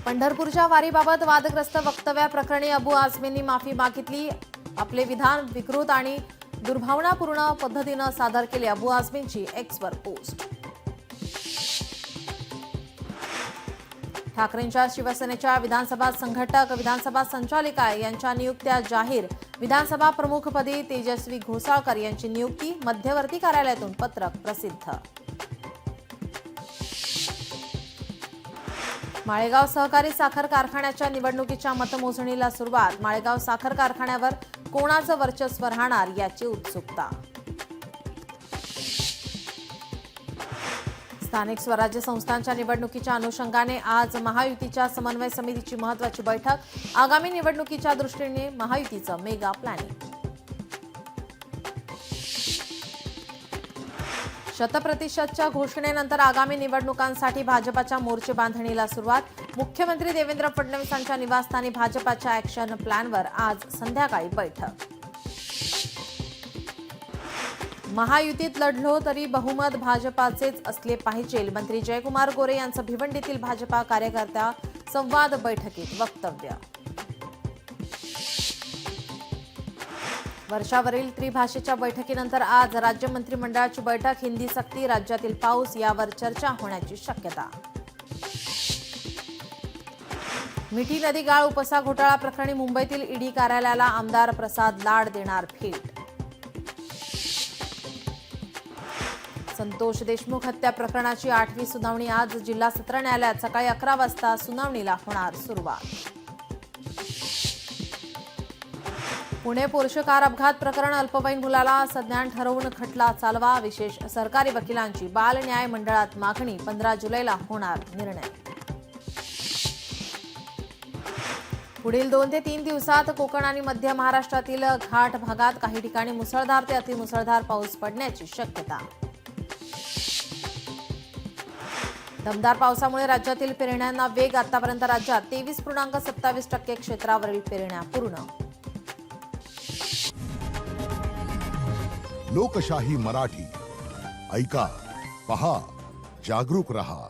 पंढरपूरच्या वारीबाबत वादग्रस्त वक्तव्याप्रकरणी अबू आझमींनी माफी मागितली। आपले विधान विकृत आणि दुर्भावनापूर्ण पद्धतीनं सादर केले। Abu आझमींची Xavier post. ठाकरेंच्या शिवसेनेच्या विधानसभा संघटक, विधानसभा संचालिका यांच्या नियुक्त्या जाहीर। विधानसभा प्रमुखपदी तेजस्वी घोसाळकर यांची नियुक्ती। मध्यवर्ती कार्यालयातून पत्रक प्रसिद्ध। माळेगाव सहकारी साखर कारखान्याच्या निवडणुकीच्या मतमोजणीला सुरुवात। माळेगाव साखर कारखान्यावर कोणाचं वर्चस्व राहणार याची उत्सुकता। स्थानिक स्वराज्य संस्थांच्या निवडणुकीच्या अनुषंगाने आज महायुतीच्या समन्वय समितीची महत्त्वाची बैठक। आगामी निवडणुकीच्या दृष्टीने महायुतीचं मेगा प्लॅनिंग। शतप्रतिशतच्या घोषणेनंतर आगामी निवडणुकांसाठी भाजपाच्या मोर्चे बांधणीला सुरुवात। मुख्यमंत्री देवेंद्र फडणवीसांच्या निवासस्थानी भाजपाच्या ॲक्शन प्लॅनवर आज संध्याकाळी बैठक। महायुतीत लढलो तरी बहुमत भाजपाचेच असले पाहिजे। मंत्री जयकुमार गोरे यांचं भिवंडीतील भाजपा कार्यकर्ता संवाद बैठकीत वक्तव्य। वर्षावरील त्रिभाषेच्या बैठकीनंतर आज राज्य मंत्रिमंडळाची बैठक। हिंदी सक्ती, राज्यातील पाऊस यावर चर्चा होण्याची शक्यता। मिठी नदी गाळ उपसा घोटाळा प्रकरणी मुंबईतील ईडी कार्यालयाला आमदार प्रसाद लाड देणार भेट। संतोष देशमुख हत्या प्रकरणाची 8वी सुनावणी आज जिल्हा सत्र न्यायालयात सकाळी 11 वाजता सुनावणीला होणार सुरुवात। पुणे पोर्शे कार अपघात प्रकरण अल्पवयीन मुलाला सज्ञान ठरवून खटला चालवा। विशेष सरकारी वकिलांची बाल न्याय मंडळात मागणी। 15 जुलैला होणार निर्णय। पुढील 2 ते 3 दिवसात कोकण आणि मध्य महाराष्ट्रातील घाट भागात काही ठिकाणी मुसळधार ते अतिमुसळधार पाऊस पडण्याची शक्यता। दमदार पावसामुळे राज्यातील पेरण्यांना वेग। आतापर्यंत राज्यात 23.27% क्षेत्रावरील पेरण्या पूर्ण। लोकशाही मराठी ऐका, पहा, जागरूक रहा।